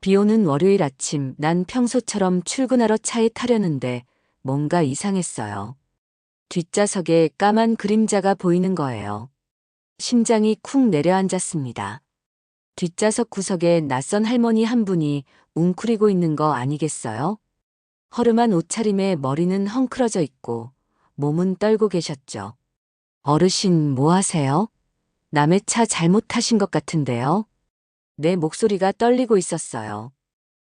비 오는 월요일 아침 난 평소처럼 출근하러 차에 타려는데 뭔가 이상했어요. 뒷좌석에 까만 그림자가 보이는 거예요. 심장이 쿵 내려앉았습니다. 뒷좌석 구석에 낯선 할머니 한 분이 웅크리고 있는 거 아니겠어요? 허름한 옷차림에 머리는 헝클어져 있고 몸은 떨고 계셨죠. 어르신 뭐 하세요? 남의 차 잘못 타신 것 같은데요? 내 목소리가 떨리고 있었어요.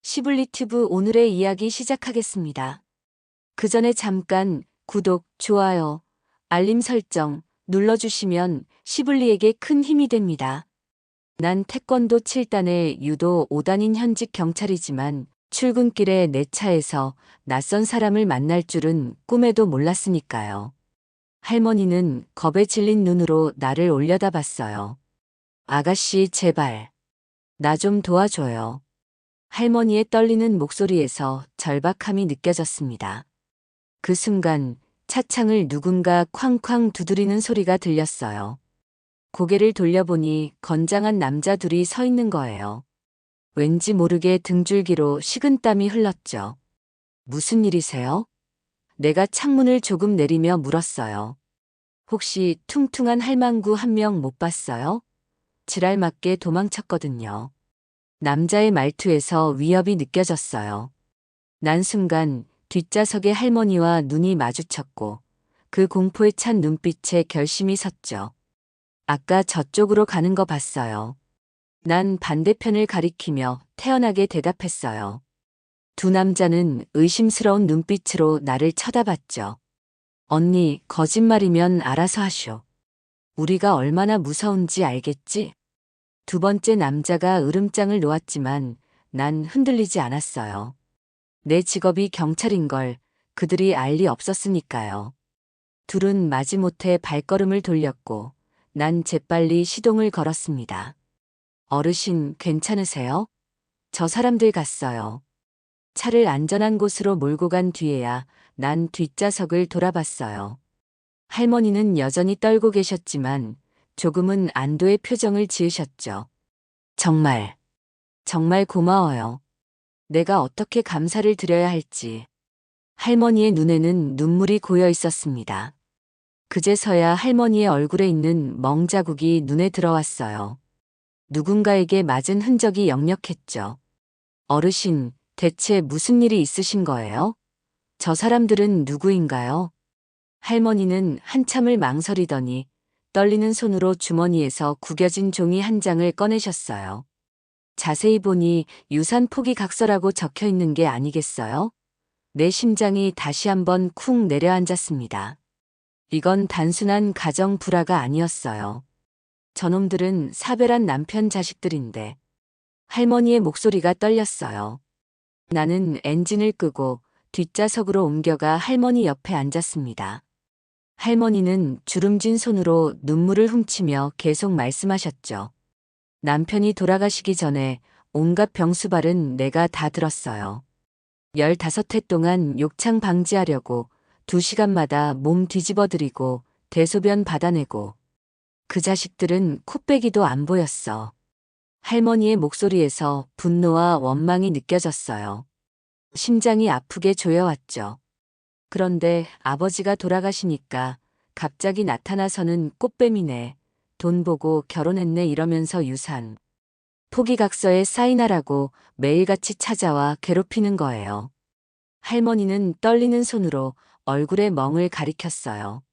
시블리 튜브 오늘의 이야기 시작하겠습니다. 그 전에 잠깐 구독, 좋아요, 알림 설정 눌러주시면 시블리에게 큰 힘이 됩니다. 난 태권도 7단의 유도 5단인 현직 경찰이지만 출근길에 내 차에서 낯선 사람을 만날 줄은 꿈에도 몰랐으니까요. 할머니는 겁에 질린 눈으로 나를 올려다봤어요. 아가씨, 제발. 나 좀 도와줘요. 할머니의 떨리는 목소리에서 절박함이 느껴졌습니다. 그 순간 차창을 누군가 쾅쾅 두드리는 소리가 들렸어요. 고개를 돌려보니 건장한 남자 둘이 서 있는 거예요. 왠지 모르게 등줄기로 식은땀이 흘렀죠. 무슨 일이세요? 내가 창문을 조금 내리며 물었어요. 혹시 퉁퉁한 할망구 한 명 못 봤어요? 지랄맞게 도망쳤거든요. 남자의 말투에서 위협이 느껴졌어요. 난 순간 뒷좌석의 할머니와 눈이 마주쳤고 그 공포에 찬 눈빛에 결심이 섰죠. 아까 저쪽으로 가는 거 봤어요. 난 반대편을 가리키며 태연하게 대답했어요. 두 남자는 의심스러운 눈빛으로 나를 쳐다봤죠. 언니, 거짓말이면 알아서 하쇼. 우리가 얼마나 무서운지 알겠지? 두 번째 남자가 으름장을 놓았지만 난 흔들리지 않았어요. 내 직업이 경찰인 걸 그들이 알 리 없었으니까요. 둘은 마지못해 발걸음을 돌렸고 난 재빨리 시동을 걸었습니다. 어르신, 괜찮으세요? 저 사람들 갔어요. 차를 안전한 곳으로 몰고 간 뒤에야 난 뒷좌석을 돌아봤어요. 할머니는 여전히 떨고 계셨지만 조금은 안도의 표정을 지으셨죠. 정말, 정말 고마워요. 내가 어떻게 감사를 드려야 할지. 할머니의 눈에는 눈물이 고여 있었습니다. 그제서야 할머니의 얼굴에 있는 멍자국이 눈에 들어왔어요. 누군가에게 맞은 흔적이 역력했죠. 어르신, 대체 무슨 일이 있으신 거예요? 저 사람들은 누구인가요? 할머니는 한참을 망설이더니 떨리는 손으로 주머니에서 구겨진 종이 한 장을 꺼내셨어요. 자세히 보니 유산 포기 각서라고 적혀 있는 게 아니겠어요? 내 심장이 다시 한번 쿵 내려앉았습니다. 이건 단순한 가정 불화가 아니었어요. 저놈들은 사별한 남편 자식들인데. 할머니의 목소리가 떨렸어요. 나는 엔진을 끄고 뒷좌석으로 옮겨가 할머니 옆에 앉았습니다. 할머니는 주름진 손으로 눈물을 훔치며 계속 말씀하셨죠. 남편이 돌아가시기 전에 온갖 병수발은 내가 다 들었어요. 15회 동안 욕창 방지하려고 2시간마다 몸 뒤집어드리고 대소변 받아내고 그 자식들은 코빼기도 안 보였어. 할머니의 목소리에서 분노와 원망이 느껴졌어요. 심장이 아프게 조여왔죠. 그런데 아버지가 돌아가시니까 갑자기 나타나서는 꽃뱀이네. 돈 보고 결혼했네 이러면서 유산. 포기각서에 사인하라고 매일같이 찾아와 괴롭히는 거예요. 할머니는 떨리는 손으로 얼굴에 멍을 가리켰어요.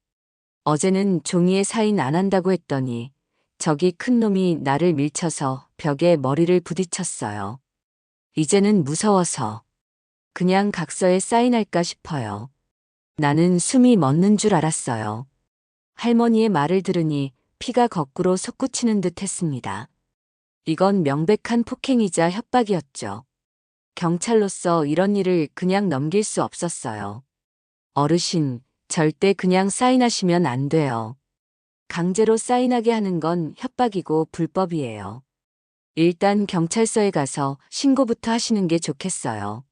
어제는 종이에 사인 안 한다고 했더니 저기 큰 놈이 나를 밀쳐서 벽에 머리를 부딪혔어요. 이제는 무서워서 그냥 각서에 사인할까 싶어요. 나는 숨이 멎는 줄 알았어요. 할머니의 말을 들으니 피가 거꾸로 솟구치는 듯 했습니다. 이건 명백한 폭행이자 협박이었죠. 경찰로서 이런 일을 그냥 넘길 수 없었어요. 어르신, 절대 그냥 사인하시면 안 돼요. 강제로 사인하게 하는 건 협박이고 불법이에요. 일단 경찰서에 가서 신고부터 하시는 게 좋겠어요.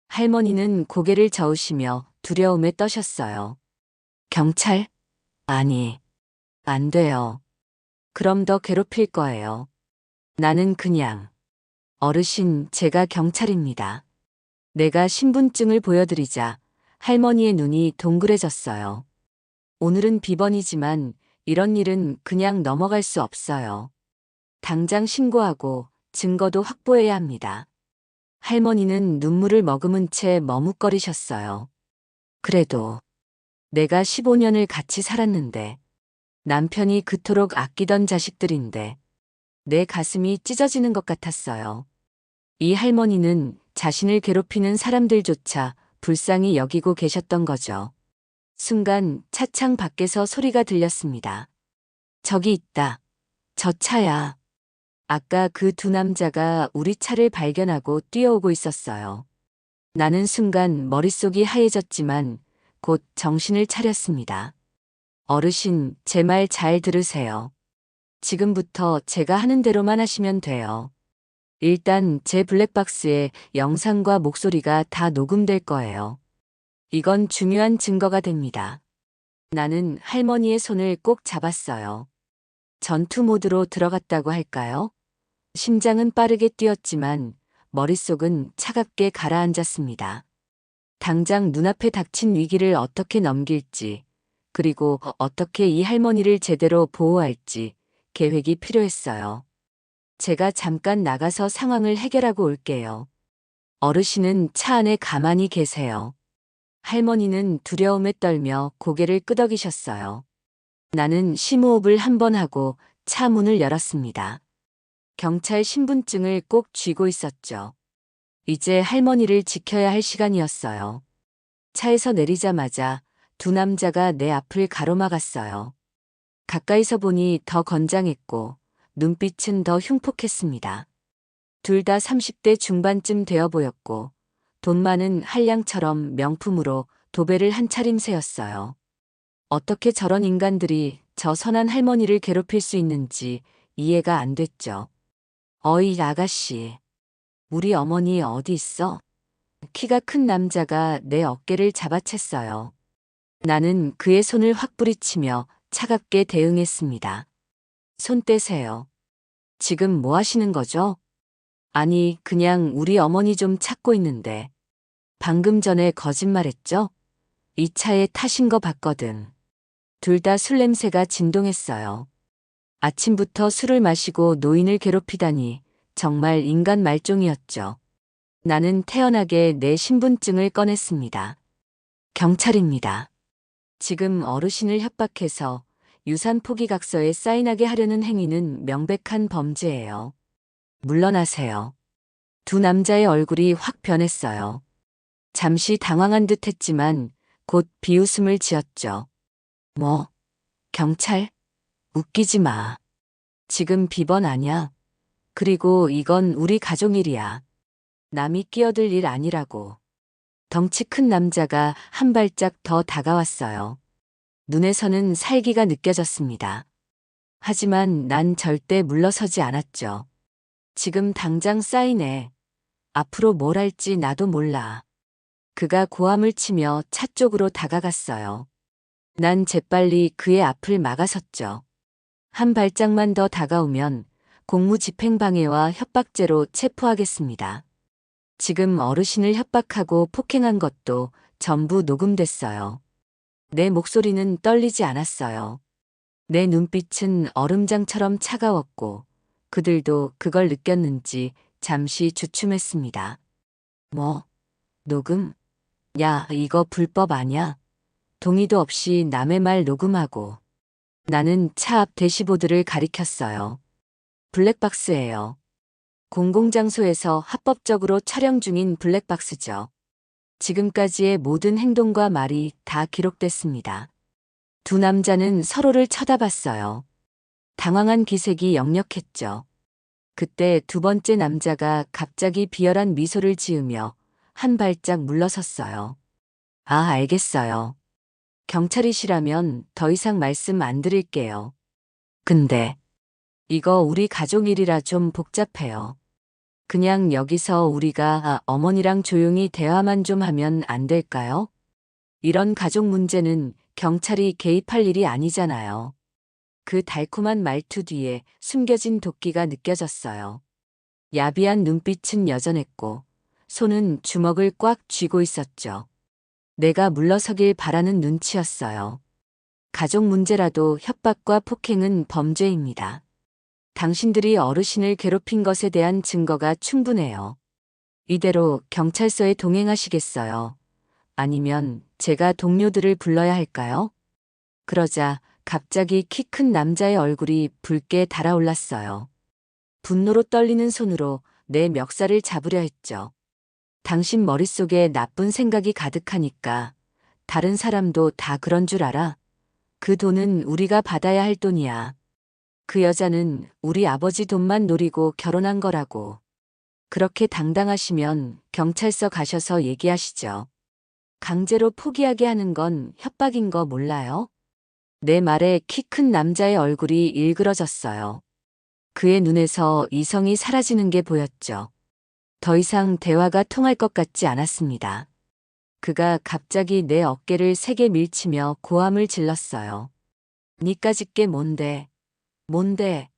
할머니는 고개를 저으시며 두려움에 떠셨어요. 경찰? 아니, 안 돼요. 그럼 더 괴롭힐 거예요. 나는 그냥 어르신, 제가 경찰입니다. 내가 신분증을 보여드리자 할머니의 눈이 동그래졌어요. 오늘은 비번이지만 이런 일은 그냥 넘어갈 수 없어요. 당장 신고하고 증거도 확보해야 합니다. 할머니는 눈물을 머금은 채 머뭇거리셨어요. 그래도 내가 15년을 같이 살았는데 남편이 그토록 아끼던 자식들인데 내 가슴이 찢어지는 것 같았어요. 이 할머니는 자신을 괴롭히는 사람들조차 불쌍히 여기고 계셨던 거죠. 순간 차창 밖에서 소리가 들렸습니다. 저기 있다. 저 차야. 아까 그 두 남자가 우리 차를 발견하고 뛰어오고 있었어요. 나는 순간 머릿속이 하얘졌지만 곧 정신을 차렸습니다. 어르신, 제 말 잘 들으세요. 지금부터 제가 하는 대로만 하시면 돼요. 일단 제 블랙박스에 영상과 목소리가 다 녹음될 거예요. 이건 중요한 증거가 됩니다. 나는 할머니의 손을 꼭 잡았어요. 전투 모드로 들어갔다고 할까요? 심장은 빠르게 뛰었지만 머릿속은 차갑게 가라앉았습니다. 당장 눈앞에 닥친 위기를 어떻게 넘길지, 그리고 어떻게 이 할머니를 제대로 보호할지 계획이 필요했어요. 제가 잠깐 나가서 상황을 해결하고 올게요. 어르신은 차 안에 가만히 계세요. 할머니는 두려움에 떨며 고개를 끄덕이셨어요. 나는 심호흡을 한 번 하고 차 문을 열었습니다. 경찰 신분증을 꼭 쥐고 있었죠. 이제 할머니를 지켜야 할 시간이었어요. 차에서 내리자마자 두 남자가 내 앞을 가로막았어요. 가까이서 보니 더 건장했고 눈빛은 더 흉폭했습니다. 둘 다 30대 중반쯤 되어 보였고 돈 많은 한량처럼 명품으로 도배를 한 차림새였어요. 어떻게 저런 인간들이 저 선한 할머니를 괴롭힐 수 있는지 이해가 안 됐죠. 어이 아가씨, 우리 어머니 어디 있어? 키가 큰 남자가 내 어깨를 잡아챘어요. 나는 그의 손을 확 뿌리치며 차갑게 대응했습니다. 손 떼세요. 지금 뭐 하시는 거죠? 아니, 그냥 우리 어머니 좀 찾고 있는데. 방금 전에 거짓말했죠? 이 차에 타신 거 봤거든. 둘 다 술 냄새가 진동했어요. 아침부터 술을 마시고 노인을 괴롭히다니 정말 인간 말종이었죠. 나는 태연하게 내 신분증을 꺼냈습니다. 경찰입니다. 지금 어르신을 협박해서 유산 포기각서에 사인하게 하려는 행위는 명백한 범죄예요. 물러나세요. 두 남자의 얼굴이 확 변했어요. 잠시 당황한 듯 했지만 곧 비웃음을 지었죠. 뭐, 경찰? 웃기지 마. 지금 비번 아냐? 그리고 이건 우리 가족 일이야. 남이 끼어들 일 아니라고. 덩치 큰 남자가 한 발짝 더 다가왔어요. 눈에서는 살기가 느껴졌습니다. 하지만 난 절대 물러서지 않았죠. 지금 당장 사인해. 앞으로 뭘 할지 나도 몰라. 그가 고함을 치며 차 쪽으로 다가갔어요. 난 재빨리 그의 앞을 막아섰죠. 한 발짝만 더 다가오면 공무집행방해와 협박죄로 체포하겠습니다. 지금 어르신을 협박하고 폭행한 것도 전부 녹음됐어요. 내 목소리는 떨리지 않았어요. 내 눈빛은 얼음장처럼 차가웠고 그들도 그걸 느꼈는지 잠시 주춤했습니다. 뭐, 녹음? 야, 이거 불법 아냐? 동의도 없이 남의 말 녹음하고. 나는 차 앞 대시보드를 가리켰어요. 블랙박스예요. 공공장소에서 합법적으로 촬영 중인 블랙박스죠. 지금까지의 모든 행동과 말이 다 기록됐습니다. 두 남자는 서로를 쳐다봤어요. 당황한 기색이 역력했죠. 그때 두 번째 남자가 갑자기 비열한 미소를 지으며 한 발짝 물러섰어요. 아, 알겠어요. 경찰이시라면 더 이상 말씀 안 드릴게요. 근데 이거 우리 가족 일이라 좀 복잡해요. 그냥 여기서 우리가 어머니랑 조용히 대화만 좀 하면 안 될까요? 이런 가족 문제는 경찰이 개입할 일이 아니잖아요. 그 달콤한 말투 뒤에 숨겨진 도끼가 느껴졌어요. 야비한 눈빛은 여전했고 손은 주먹을 꽉 쥐고 있었죠. 내가 물러서길 바라는 눈치였어요. 가족 문제라도 협박과 폭행은 범죄입니다. 당신들이 어르신을 괴롭힌 것에 대한 증거가 충분해요. 이대로 경찰서에 동행하시겠어요? 아니면 제가 동료들을 불러야 할까요? 그러자 갑자기 키 큰 남자의 얼굴이 붉게 달아올랐어요. 분노로 떨리는 손으로 내 멱살을 잡으려 했죠. 당신 머릿속에 나쁜 생각이 가득하니까 다른 사람도 다 그런 줄 알아? 그 돈은 우리가 받아야 할 돈이야. 그 여자는 우리 아버지 돈만 노리고 결혼한 거라고. 그렇게 당당하시면 경찰서 가셔서 얘기하시죠. 강제로 포기하게 하는 건 협박인 거 몰라요? 내 말에 키 큰 남자의 얼굴이 일그러졌어요. 그의 눈에서 이성이 사라지는 게 보였죠. 더 이상 대화가 통할 것 같지 않았습니다. 그가 갑자기 내 어깨를 세게 밀치며 고함을 질렀어요. 니까짓 게 뭔데? 뭔데?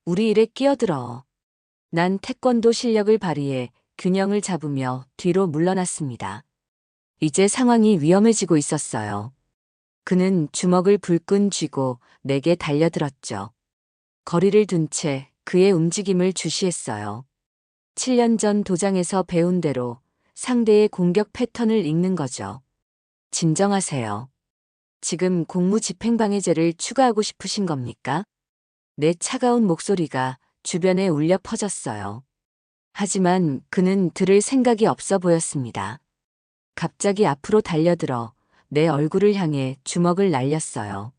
우리 일에 끼어들어. 난 태권도 실력을 발휘해 균형을 잡으며 뒤로 물러났습니다. 이제 상황이 위험해지고 있었어요. 그는 주먹을 불끈 쥐고 내게 달려들었죠. 거리를 둔 채 그의 움직임을 주시했어요. 7년 전 도장에서 배운 대로 상대의 공격 패턴을 읽는 거죠. 진정하세요. 지금 공무집행방해죄를 추가하고 싶으신 겁니까? 내 차가운 목소리가 주변에 울려 퍼졌어요. 하지만 그는 들을 생각이 없어 보였습니다. 갑자기 앞으로 달려들어 내 얼굴을 향해 주먹을 날렸어요.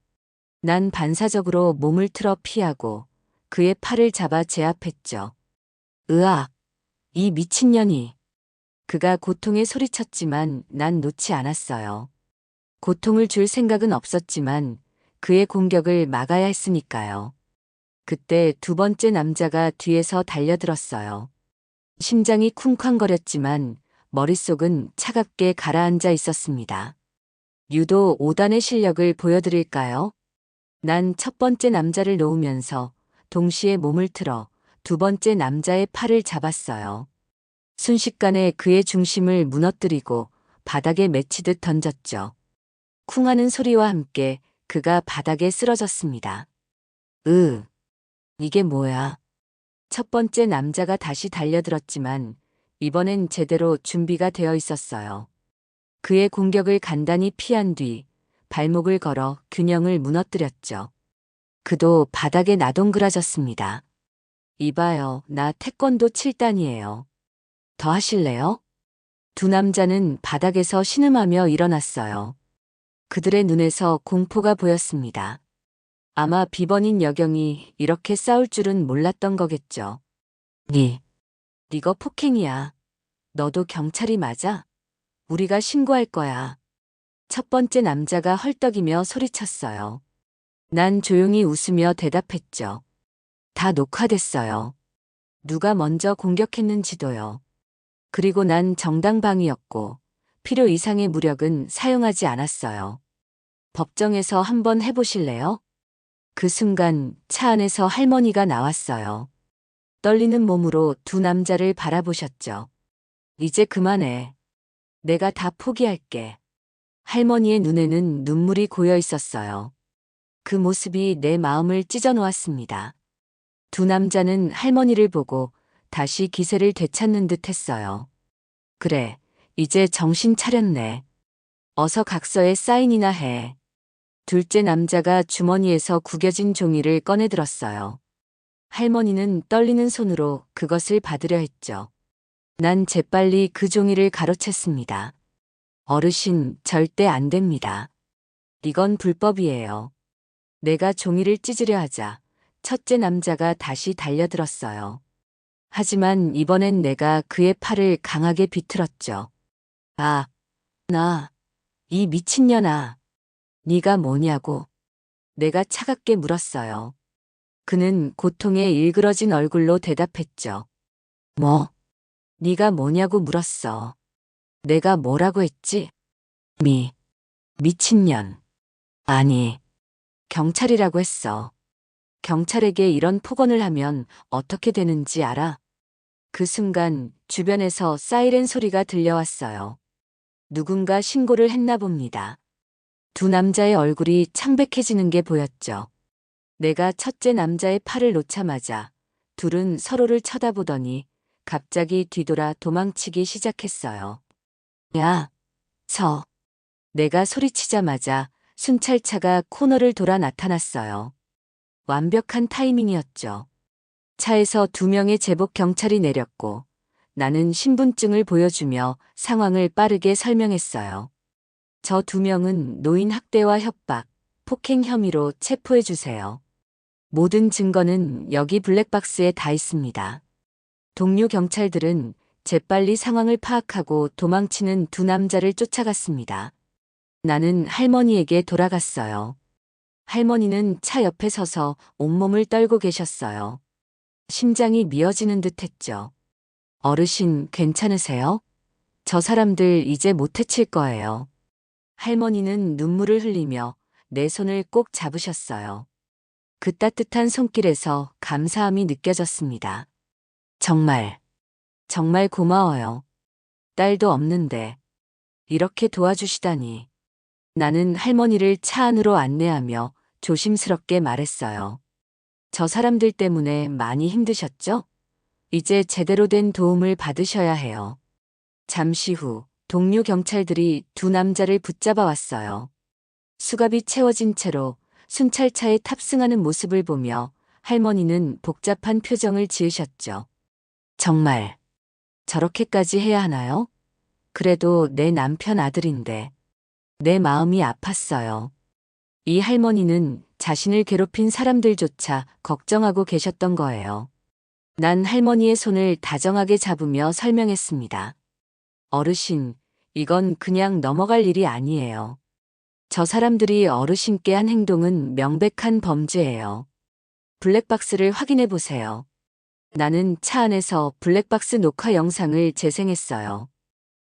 난 반사적으로 몸을 틀어 피하고 그의 팔을 잡아 제압했죠. 으악! 이 미친년이! 그가 고통에 소리쳤지만 난 놓지 않았어요. 고통을 줄 생각은 없었지만 그의 공격을 막아야 했으니까요. 그때 두 번째 남자가 뒤에서 달려들었어요. 심장이 쿵쾅거렸지만 머릿속은 차갑게 가라앉아 있었습니다. 유도 5단의 실력을 보여드릴까요? 난 첫 번째 남자를 놓으면서 동시에 몸을 틀어 두 번째 남자의 팔을 잡았어요. 순식간에 그의 중심을 무너뜨리고 바닥에 맺히듯 던졌죠. 쿵하는 소리와 함께 그가 바닥에 쓰러졌습니다. 이게 뭐야? 첫 번째 남자가 다시 달려들었지만 이번엔 제대로 준비가 되어 있었어요. 그의 공격을 간단히 피한 뒤 발목을 걸어 균형을 무너뜨렸죠. 그도 바닥에 나동그라졌습니다. 이봐요, 나 태권도 7단이에요. 더 하실래요? 두 남자는 바닥에서 신음하며 일어났어요. 그들의 눈에서 공포가 보였습니다. 아마 비번인 여경이 이렇게 싸울 줄은 몰랐던 거겠죠. 니거 폭행이야. 너도 경찰이 맞아? 우리가 신고할 거야. 첫 번째 남자가 헐떡이며 소리쳤어요. 난 조용히 웃으며 대답했죠. 다 녹화됐어요. 누가 먼저 공격했는지도요. 그리고 난 정당방위였고 필요 이상의 무력은 사용하지 않았어요. 법정에서 한번 해보실래요? 그 순간 차 안에서 할머니가 나왔어요. 떨리는 몸으로 두 남자를 바라보셨죠. 이제 그만해. 내가 다 포기할게. 할머니의 눈에는 눈물이 고여 있었어요. 그 모습이 내 마음을 찢어 놓았습니다. 두 남자는 할머니를 보고 다시 기세를 되찾는 듯 했어요. 그래, 이제 정신 차렸네. 어서 각서에 사인이나 해. 둘째 남자가 주머니에서 구겨진 종이를 꺼내들었어요. 할머니는 떨리는 손으로 그것을 받으려 했죠. 난 재빨리 그 종이를 가로챘습니다. 어르신, 절대 안 됩니다. 이건 불법이에요. 내가 종이를 찢으려 하자 첫째 남자가 다시 달려들었어요. 하지만 이번엔 내가 그의 팔을 강하게 비틀었죠. 이 미친년아. 네가 뭐냐고. 내가 차갑게 물었어요. 그는 고통에 일그러진 얼굴로 대답했죠. 뭐? 네가 뭐냐고 물었어. 내가 뭐라고 했지? 미친년. 아니, 경찰이라고 했어. 경찰에게 이런 폭언을 하면 어떻게 되는지 알아? 그 순간 주변에서 사이렌 소리가 들려왔어요. 누군가 신고를 했나 봅니다. 두 남자의 얼굴이 창백해지는 게 보였죠. 내가 첫째 남자의 팔을 놓자마자 둘은 서로를 쳐다보더니 갑자기 뒤돌아 도망치기 시작했어요. 야, 서. 내가 소리치자마자 순찰차가 코너를 돌아 나타났어요. 완벽한 타이밍이었죠. 차에서 두 명의 제복 경찰이 내렸고 나는 신분증을 보여주며 상황을 빠르게 설명했어요. 저 두 명은 노인 학대와 협박, 폭행 혐의로 체포해 주세요. 모든 증거는 여기 블랙박스에 다 있습니다. 동료 경찰들은 재빨리 상황을 파악하고 도망치는 두 남자를 쫓아갔습니다. 나는 할머니에게 돌아갔어요. 할머니는 차 옆에 서서 온몸을 떨고 계셨어요. 심장이 미어지는 듯 했죠. 어르신, 괜찮으세요? 저 사람들 이제 못 해칠 거예요. 할머니는 눈물을 흘리며 내 손을 꼭 잡으셨어요. 그 따뜻한 손길에서 감사함이 느껴졌습니다. 정말, 정말 고마워요. 딸도 없는데 이렇게 도와주시다니. 나는 할머니를 차 안으로 안내하며 조심스럽게 말했어요. 저 사람들 때문에 많이 힘드셨죠? 이제 제대로 된 도움을 받으셔야 해요. 잠시 후 동료 경찰들이 두 남자를 붙잡아 왔어요. 수갑이 채워진 채로 순찰차에 탑승하는 모습을 보며 할머니는 복잡한 표정을 지으셨죠. 정말 저렇게까지 해야 하나요? 그래도 내 남편 아들인데. 내 마음이 아팠어요. 이 할머니는 자신을 괴롭힌 사람들조차 걱정하고 계셨던 거예요. 난 할머니의 손을 다정하게 잡으며 설명했습니다. 어르신, 이건 그냥 넘어갈 일이 아니에요. 저 사람들이 어르신께 한 행동은 명백한 범죄예요. 블랙박스를 확인해 보세요. 나는 차 안에서 블랙박스 녹화 영상을 재생했어요.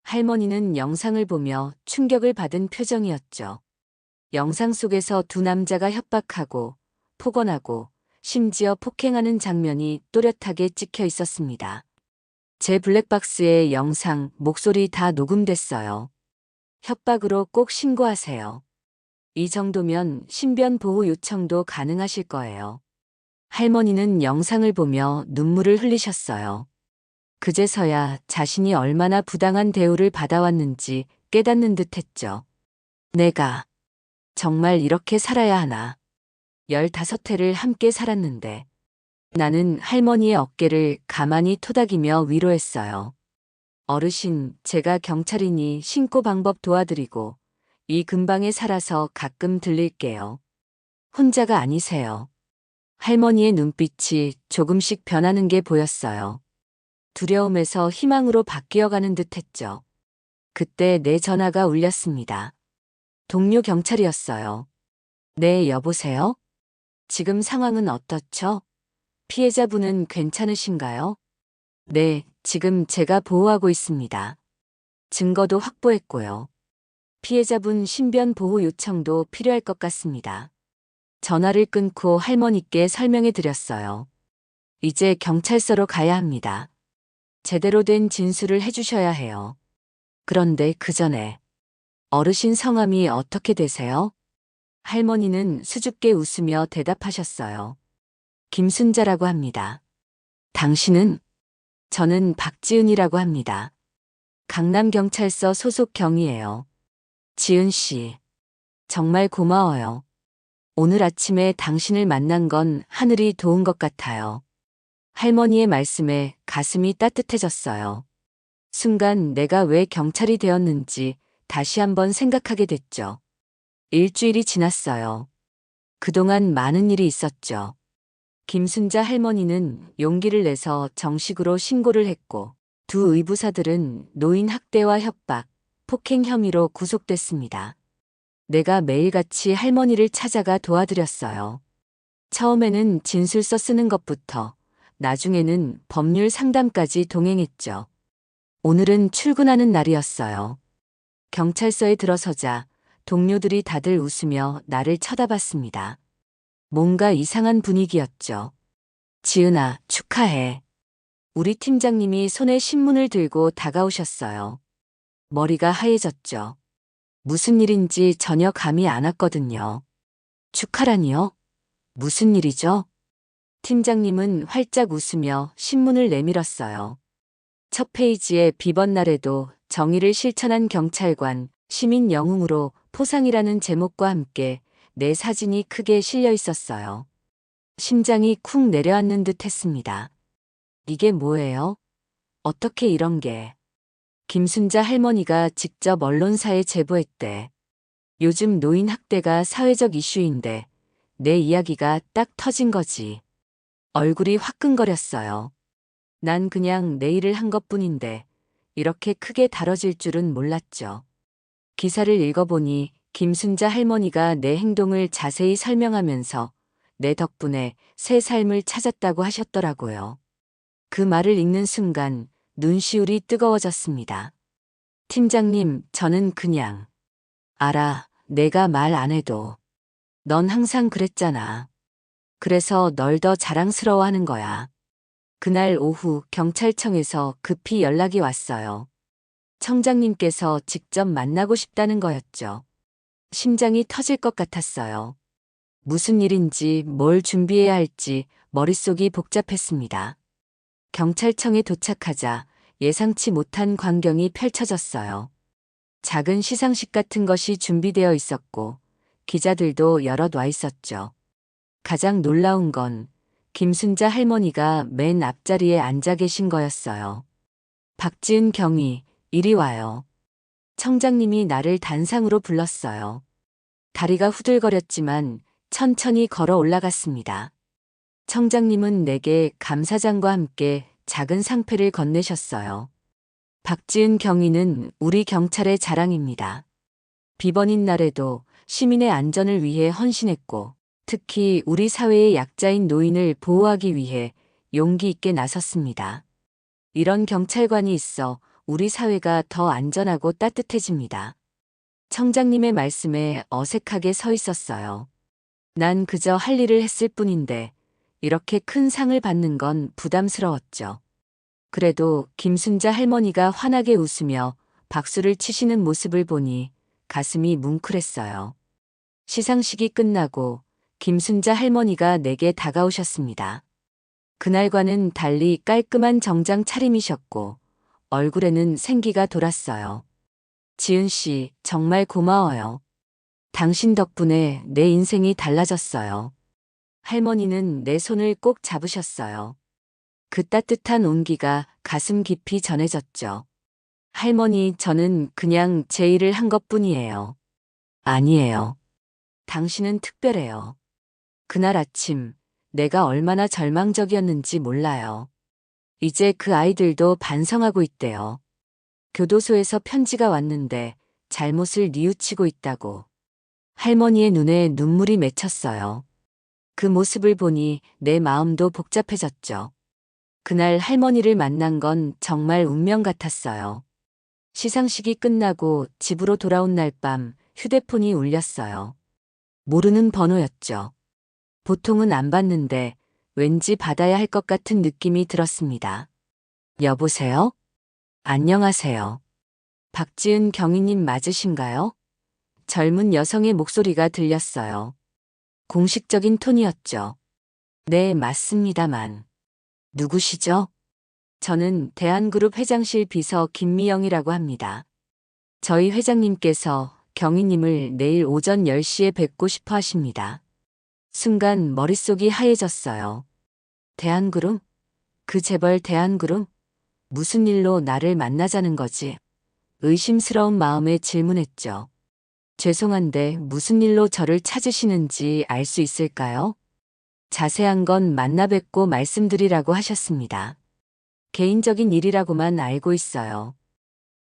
할머니는 영상을 보며 충격을 받은 표정이었죠. 영상 속에서 두 남자가 협박하고 폭언하고 심지어 폭행하는 장면이 또렷하게 찍혀 있었습니다. 제 블랙박스에 영상, 목소리 다 녹음됐어요. 협박으로 꼭 신고하세요. 이 정도면 신변 보호 요청도 가능하실 거예요. 할머니는 영상을 보며 눈물을 흘리셨어요. 그제서야 자신이 얼마나 부당한 대우를 받아왔는지 깨닫는 듯 했죠. 내가 정말 이렇게 살아야 하나. 15회를 함께 살았는데. 나는 할머니의 어깨를 가만히 토닥이며 위로했어요. 어르신, 제가 경찰이니 신고 방법 도와드리고 이 근방에 살아서 가끔 들릴게요. 혼자가 아니세요. 할머니의 눈빛이 조금씩 변하는 게 보였어요. 두려움에서 희망으로 바뀌어가는 듯 했죠. 그때 내 전화가 울렸습니다. 동료 경찰이었어요. 네, 여보세요? 지금 상황은 어떻죠? 피해자분은 괜찮으신가요? 네, 지금 제가 보호하고 있습니다. 증거도 확보했고요. 피해자분 신변 보호 요청도 필요할 것 같습니다. 전화를 끊고 할머니께 설명해 드렸어요. 이제 경찰서로 가야 합니다. 제대로 된 진술을 해주셔야 해요. 그런데 그 전에 어르신 성함이 어떻게 되세요? 할머니는 수줍게 웃으며 대답하셨어요. 김순자라고 합니다. 당신은? 저는 박지은이라고 합니다. 강남경찰서 소속 경위예요. 지은 씨, 정말 고마워요. 오늘 아침에 당신을 만난 건 하늘이 도운 것 같아요. 할머니의 말씀에 가슴이 따뜻해졌어요. 순간 내가 왜 경찰이 되었는지 다시 한번 생각하게 됐죠. 일주일이 지났어요. 그동안 많은 일이 있었죠. 김순자 할머니는 용기를 내서 정식으로 신고를 했고 두 의부사들은 노인 학대와 협박, 폭행 혐의로 구속됐습니다. 내가 매일같이 할머니를 찾아가 도와드렸어요. 처음에는 진술서 쓰는 것부터 나중에는 법률 상담까지 동행했죠. 오늘은 출근하는 날이었어요. 경찰서에 들어서자 동료들이 다들 웃으며 나를 쳐다봤습니다. 뭔가 이상한 분위기였죠. 지은아, 축하해. 우리 팀장님이 손에 신문을 들고 다가오셨어요. 머리가 하얘졌죠. 무슨 일인지 전혀 감이 안 왔거든요. 축하라니요? 무슨 일이죠? 팀장님은 활짝 웃으며 신문을 내밀었어요. 첫 페이지에 비번 날에도 정의를 실천한 경찰관, 시민 영웅으로 포상이라는 제목과 함께 내 사진이 크게 실려 있었어요. 심장이 쿵 내려앉는 듯 했습니다. 이게 뭐예요? 어떻게 이런 게? 김순자 할머니가 직접 언론사에 제보했대. 요즘 노인 학대가 사회적 이슈인데 내 이야기가 딱 터진 거지. 얼굴이 화끈거렸어요. 난 그냥 내 일을 한 것뿐인데 이렇게 크게 다뤄질 줄은 몰랐죠. 기사를 읽어보니 김순자 할머니가 내 행동을 자세히 설명하면서 내 덕분에 새 삶을 찾았다고 하셨더라고요. 그 말을 읽는 순간 눈시울이 뜨거워졌습니다. 팀장님, 저는 그냥 알아, 내가 말 안 해도. 넌 항상 그랬잖아. 그래서 널 더 자랑스러워하는 거야. 그날 오후 경찰청에서 급히 연락이 왔어요. 청장님께서 직접 만나고 싶다는 거였죠. 심장이 터질 것 같았어요. 무슨 일인지 뭘 준비해야 할지 머릿속이 복잡했습니다. 경찰청에 도착하자 예상치 못한 광경이 펼쳐졌어요. 작은 시상식 같은 것이 준비되어 있었고 기자들도 여럿 와 있었죠. 가장 놀라운 건 김순자 할머니가 맨 앞자리에 앉아 계신 거였어요. 박지은 경위, 이리 와요. 청장님이 나를 단상으로 불렀어요. 다리가 후들거렸지만 천천히 걸어 올라갔습니다. 청장님은 내게 감사장과 함께 작은 상패를 건네셨어요. 박지은 경위는 우리 경찰의 자랑입니다. 비번인 날에도 시민의 안전을 위해 헌신했고 특히 우리 사회의 약자인 노인을 보호하기 위해 용기 있게 나섰습니다. 이런 경찰관이 있어 우리 사회가 더 안전하고 따뜻해집니다. 청장님의 말씀에 어색하게 서 있었어요. 난 그저 할 일을 했을 뿐인데 이렇게 큰 상을 받는 건 부담스러웠죠. 그래도 김순자 할머니가 환하게 웃으며 박수를 치시는 모습을 보니 가슴이 뭉클했어요. 시상식이 끝나고 김순자 할머니가 내게 다가오셨습니다. 그날과는 달리 깔끔한 정장 차림이셨고 얼굴에는 생기가 돌았어요. 지은 씨, 정말 고마워요. 당신 덕분에 내 인생이 달라졌어요. 할머니는 내 손을 꼭 잡으셨어요. 그 따뜻한 온기가 가슴 깊이 전해졌죠. 할머니, 저는 그냥 제 일을 한 것뿐이에요. 아니에요. 당신은 특별해요. 그날 아침, 내가 얼마나 절망적이었는지 몰라요. 이제 그 아이들도 반성하고 있대요. 교도소에서 편지가 왔는데 잘못을 뉘우치고 있다고. 할머니의 눈에 눈물이 맺혔어요. 그 모습을 보니 내 마음도 복잡해졌죠. 그날 할머니를 만난 건 정말 운명 같았어요. 시상식이 끝나고 집으로 돌아온 날 밤 휴대폰이 울렸어요. 모르는 번호였죠. 보통은 안 받는데 왠지 받아야 할 것 같은 느낌이 들었습니다. 여보세요? 안녕하세요. 박지은 경위님 맞으신가요? 젊은 여성의 목소리가 들렸어요. 공식적인 톤이었죠. 네, 맞습니다만. 누구시죠? 저는 대한그룹 회장실 비서 김미영이라고 합니다. 저희 회장님께서 경위님을 내일 오전 10시에 뵙고 싶어 하십니다. 순간 머릿속이 하얘졌어요. 대한그룹? 그 재벌 대한그룹? 무슨 일로 나를 만나자는 거지? 의심스러운 마음에 질문했죠. 죄송한데 무슨 일로 저를 찾으시는지 알 수 있을까요? 자세한 건 만나 뵙고 말씀드리라고 하셨습니다. 개인적인 일이라고만 알고 있어요.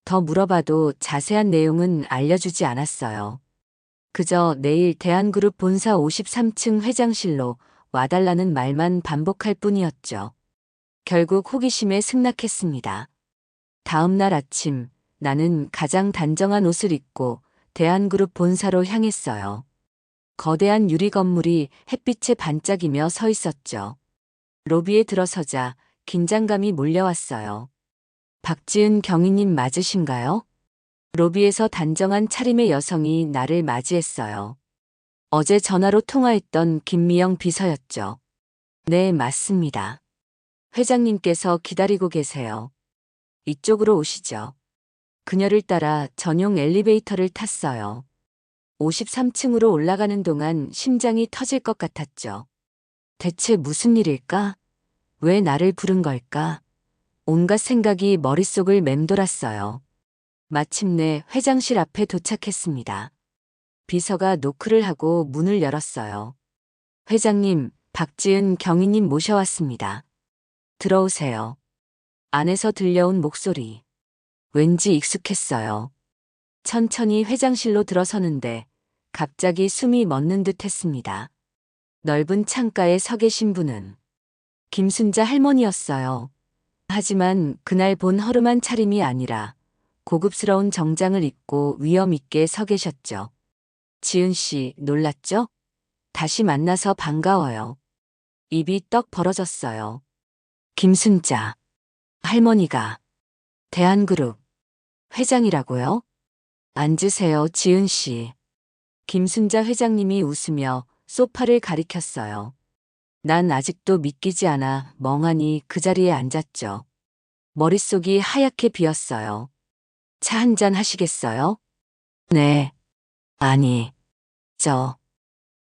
더 물어봐도 자세한 내용은 알려주지 않았어요. 그저 내일 대한그룹 본사 53층 회장실로 와달라는 말만 반복할 뿐이었죠. 결국 호기심에 승낙했습니다. 다음 날 아침 나는 가장 단정한 옷을 입고 대한그룹 본사로 향했어요. 거대한 유리 건물이 햇빛에 반짝이며 서 있었죠. 로비에 들어서자 긴장감이 몰려왔어요. 박지은 경위님 맞으신가요? 로비에서 단정한 차림의 여성이 나를 맞이했어요. 어제 전화로 통화했던 김미영 비서였죠. 네, 맞습니다. 회장님께서 기다리고 계세요. 이쪽으로 오시죠. 그녀를 따라 전용 엘리베이터를 탔어요. 53층으로 올라가는 동안 심장이 터질 것 같았죠. 대체 무슨 일일까? 왜 나를 부른 걸까? 온갖 생각이 머릿속을 맴돌았어요. 마침내 회장실 앞에 도착했습니다. 비서가 노크를 하고 문을 열었어요. 회장님, 박지은 경위님 모셔왔습니다. 들어오세요. 안에서 들려온 목소리. 왠지 익숙했어요. 천천히 회장실로 들어서는데 갑자기 숨이 멎는 듯 했습니다. 넓은 창가에 서 계신 분은 김순자 할머니였어요. 하지만 그날 본 허름한 차림이 아니라 고급스러운 정장을 입고 위엄 있게 서 계셨죠. 지은 씨, 놀랐죠? 다시 만나서 반가워요. 입이 떡 벌어졌어요. 김순자 할머니가 대한그룹 회장이라고요? 앉으세요, 지은 씨. 김순자 회장님이 웃으며 소파를 가리켰어요. 난 아직도 믿기지 않아 멍하니 그 자리에 앉았죠. 머릿속이 하얗게 비었어요. 차 한잔 하시겠어요? 네. 아니,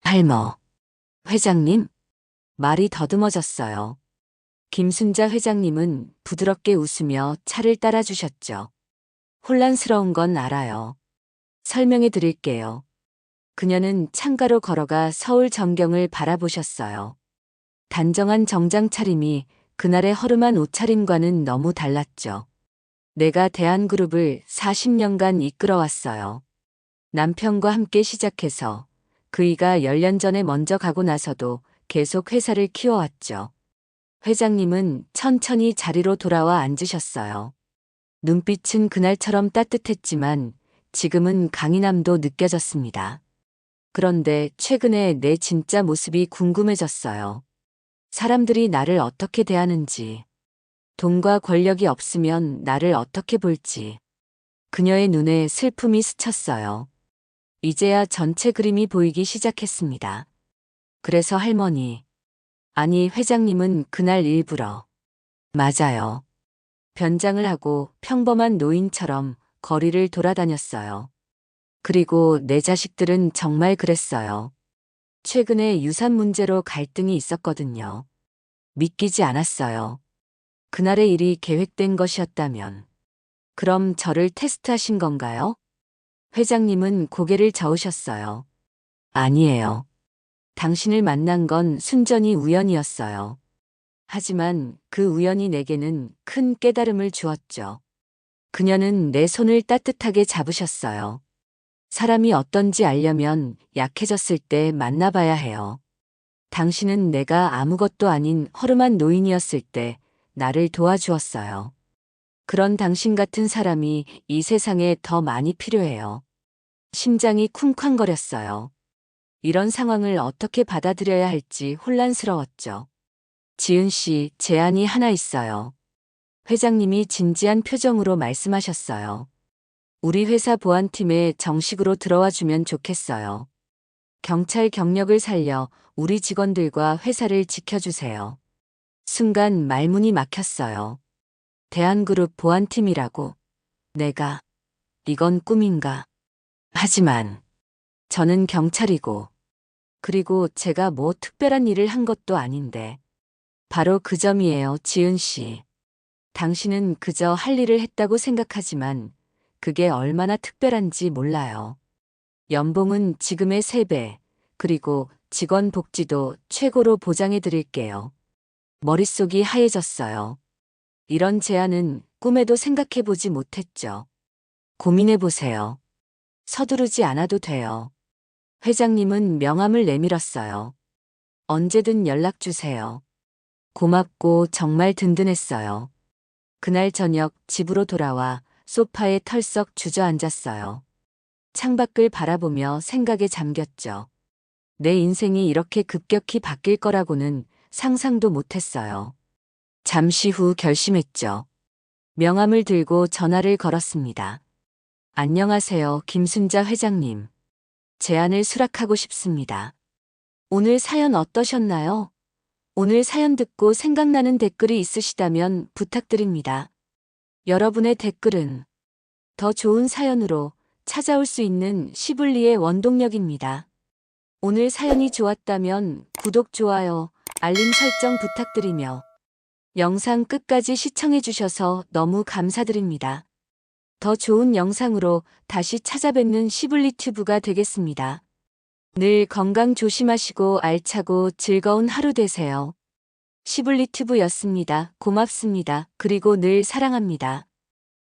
할머. 회장님? 말이 더듬어졌어요. 김순자 회장님은 부드럽게 웃으며 차를 따라주셨죠. 혼란스러운 건 알아요. 설명해 드릴게요. 그녀는 창가로 걸어가 서울 전경을 바라보셨어요. 단정한 정장 차림이 그날의 허름한 옷차림과는 너무 달랐죠. 내가 대한그룹을 40년간 이끌어왔어요. 남편과 함께 시작해서 그이가 10년 전에 먼저 가고 나서도 계속 회사를 키워왔죠. 회장님은 천천히 자리로 돌아와 앉으셨어요. 눈빛은 그날처럼 따뜻했지만 지금은 강인함도 느껴졌습니다. 그런데 최근에 내 진짜 모습이 궁금해졌어요. 사람들이 나를 어떻게 대하는지, 돈과 권력이 없으면 나를 어떻게 볼지. 그녀의 눈에 슬픔이 스쳤어요. 이제야 전체 그림이 보이기 시작했습니다. 그래서 할머니, 아니 회장님은 그날 일부러. 맞아요. 변장을 하고 평범한 노인처럼 거리를 돌아다녔어요. 그리고 내 자식들은 정말 그랬어요. 최근에 유산 문제로 갈등이 있었거든요. 믿기지 않았어요. 그날의 일이 계획된 것이었다면. 그럼 저를 테스트하신 건가요? 회장님은 고개를 저으셨어요. 아니에요. 당신을 만난 건 순전히 우연이었어요. 하지만 그 우연이 내게는 큰 깨달음을 주었죠. 그녀는 내 손을 따뜻하게 잡으셨어요. 사람이 어떤지 알려면 약해졌을 때 만나봐야 해요. 당신은 내가 아무것도 아닌 허름한 노인이었을 때 나를 도와주었어요. 그런 당신 같은 사람이 이 세상에 더 많이 필요해요. 심장이 쿵쾅거렸어요. 이런 상황을 어떻게 받아들여야 할지 혼란스러웠죠. 지은 씨, 제안이 하나 있어요. 회장님이 진지한 표정으로 말씀하셨어요. 우리 회사 보안팀에 정식으로 들어와 주면 좋겠어요. 경찰 경력을 살려 우리 직원들과 회사를 지켜주세요. 순간 말문이 막혔어요. 대한그룹 보안팀이라고. 내가, 이건 꿈인가. 하지만, 저는 경찰이고, 그리고 제가 뭐 특별한 일을 한 것도 아닌데. 바로 그 점이에요, 지은 씨. 당신은 그저 할 일을 했다고 생각하지만, 그게 얼마나 특별한지 몰라요. 연봉은 지금의 3배, 그리고 직원 복지도 최고로 보장해 드릴게요. 머릿속이 하얘졌어요. 이런 제안은 꿈에도 생각해 보지 못했죠. 고민해 보세요. 서두르지 않아도 돼요. 회장님은 명함을 내밀었어요. 언제든 연락 주세요. 고맙고 정말 든든했어요. 그날 저녁 집으로 돌아와 소파에 털썩 주저앉았어요. 창밖을 바라보며 생각에 잠겼죠. 내 인생이 이렇게 급격히 바뀔 거라고는 상상도 못했어요. 잠시 후 결심했죠. 명함을 들고 전화를 걸었습니다. 안녕하세요, 김순자 회장님. 제안을 수락하고 싶습니다. 오늘 사연 어떠셨나요? 오늘 사연 듣고 생각나는 댓글이 있으시다면 부탁드립니다. 여러분의 댓글은 더 좋은 사연으로 찾아올 수 있는 시블리의 원동력입니다. 오늘 사연이 좋았다면 구독, 좋아요, 알림 설정 부탁드리며 영상 끝까지 시청해주셔서 너무 감사드립니다. 더 좋은 영상으로 다시 찾아뵙는 시블리튜브가 되겠습니다. 늘 건강 조심하시고 알차고 즐거운 하루 되세요. 시블리튜브였습니다. 고맙습니다. 그리고 늘 사랑합니다.